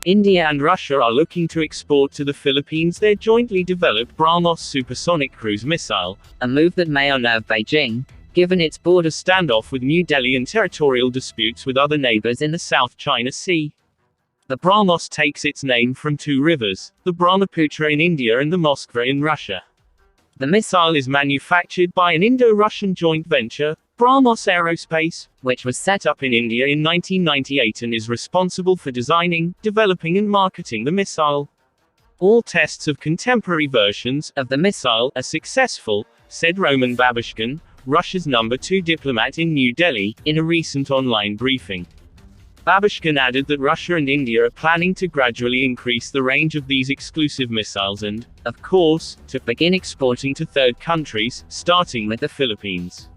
India and Russia are looking to export to the Philippines their jointly developed BrahMos supersonic cruise missile, a move that may unnerve Beijing, given its border standoff with New Delhi and territorial disputes with other neighbors in the South China Sea. The BrahMos takes its name from two rivers, the Brahmaputra in India and the Moskva in Russia. The missile is manufactured by an Indo-Russian joint venture, BrahMos Aerospace, which was set up in India in 1998 and is responsible for designing, developing and marketing the missile. All tests of contemporary versions of the missile are successful, said Roman Babushkin, Russia's #2 diplomat in New Delhi, in a recent online briefing. Babushkin added that Russia and India are planning to gradually increase the range of these exclusive missiles and, of course, to begin exporting to third countries, starting with the Philippines.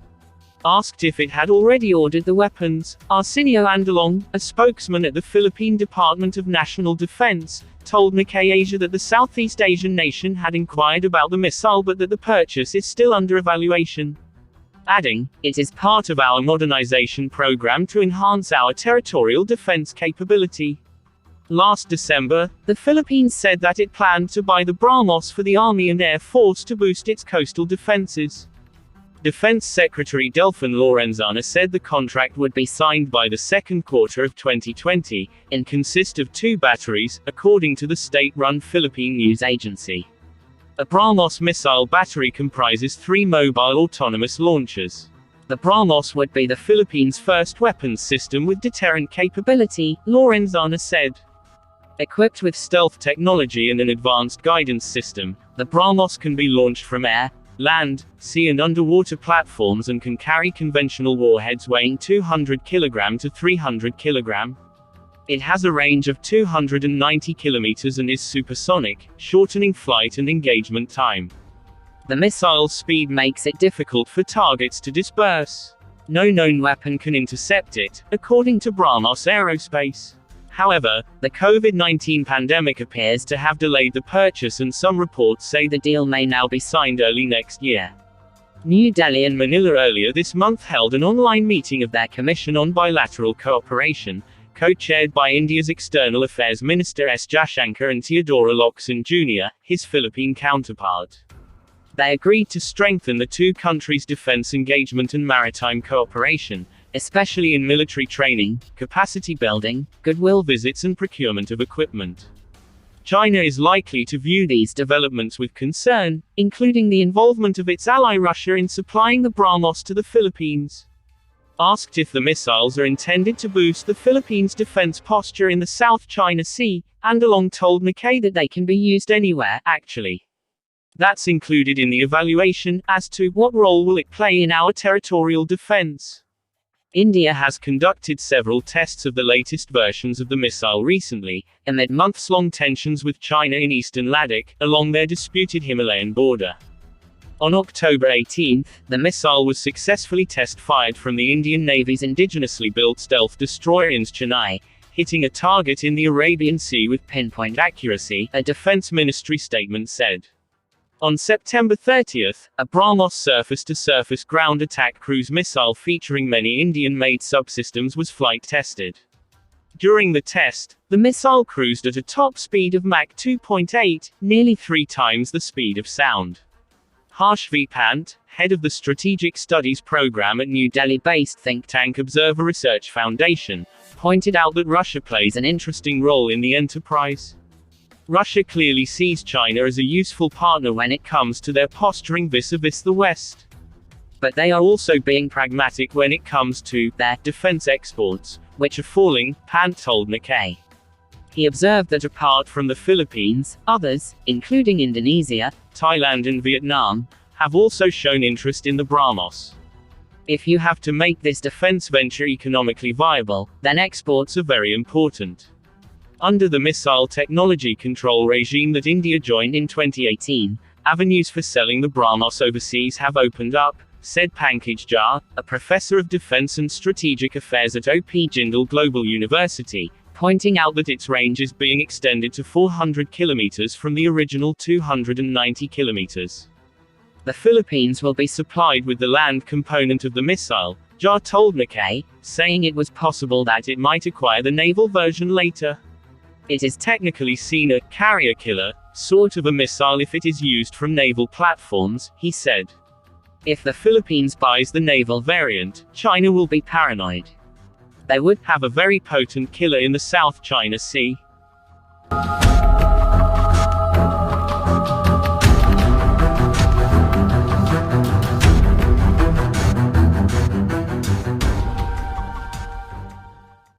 Asked if it had already ordered the weapons, Arsenio Andalong, a spokesman at the Philippine Department of National Defense, told Nikkei Asia that the Southeast Asian nation had inquired about the missile but that the purchase is still under evaluation. Adding, "It is part of our modernization program to enhance our territorial defense capability." Last December, the Philippines said that it planned to buy the BrahMos for the Army and Air Force to boost its coastal defenses. Defense Secretary Delfin Lorenzana said the contract would be signed by the second quarter of 2020, and consist of 2 batteries, according to the state-run Philippine news agency. A BrahMos missile battery comprises 3 mobile autonomous launchers. The BrahMos would be the Philippines' first weapons system with deterrent capability, Lorenzana said. Equipped with stealth technology and an advanced guidance system, the BrahMos can be launched from air, land, sea and underwater platforms and can carry conventional warheads weighing 200 kg to 300 kg. It has a range of 290 km and is supersonic, shortening flight and engagement time. The missile's speed makes it difficult for targets to disperse. No known weapon can intercept it, according to BrahMos Aerospace. However, the COVID-19 pandemic appears to have delayed the purchase and some reports say the deal may now be signed early next year. New Delhi and Manila earlier this month held an online meeting of their Commission on Bilateral Cooperation, co-chaired by India's External Affairs Minister S. Jaishankar and Theodora Locsin Jr., his Philippine counterpart. They agreed to strengthen the two countries' defense engagement and maritime cooperation, especially in military training, capacity building, goodwill visits and procurement of equipment. China is likely to view these developments with concern, including the involvement of its ally Russia in supplying the BrahMos to the Philippines. Asked if the missiles are intended to boost the Philippines' defense posture in the South China Sea, Andalong told Nikkei that they can be used anywhere, actually. That's included in the evaluation, as to what role will it play in our territorial defense. India has conducted several tests of the latest versions of the missile recently, amid months-long tensions with China in eastern Ladakh, along their disputed Himalayan border. On October 18, the missile was successfully test-fired from the Indian Navy's indigenously built stealth destroyer in Chennai, hitting a target in the Arabian Sea with pinpoint accuracy, a Defense Ministry statement said. On September 30, a BrahMos surface-to-surface ground attack cruise missile featuring many Indian-made subsystems was flight tested. During the test, the missile cruised at a top speed of Mach 2.8, nearly 3 times the speed of sound. Harsh V. Pant, head of the Strategic Studies Program at New Delhi-based think tank Observer Research Foundation, pointed out that Russia plays an interesting role in the enterprise. Russia clearly sees China as a useful partner when it comes to their posturing vis-a-vis the West. But they are also being pragmatic when it comes to their defense exports, which are falling, Pant told Nikkei. He observed that apart from the Philippines, others, including Indonesia, Thailand and Vietnam, have also shown interest in the BrahMos. If you have to make this defense venture economically viable, then exports are very important. Under the missile technology control regime that India joined in 2018, avenues for selling the BrahMos overseas have opened up, said Pankaj Jha, a professor of defense and strategic affairs at O.P. Jindal Global University, pointing out that its range is being extended to 400 kilometers from the original 290 kilometers. The Philippines will be supplied with the land component of the missile, Jha told Nikkei, saying it was possible that it might acquire the naval version later. It is technically seen a carrier killer, sort of a missile if it is used from naval platforms, he said. If the Philippines buys the naval variant, China will be paranoid. They would have a very potent killer in the South China Sea.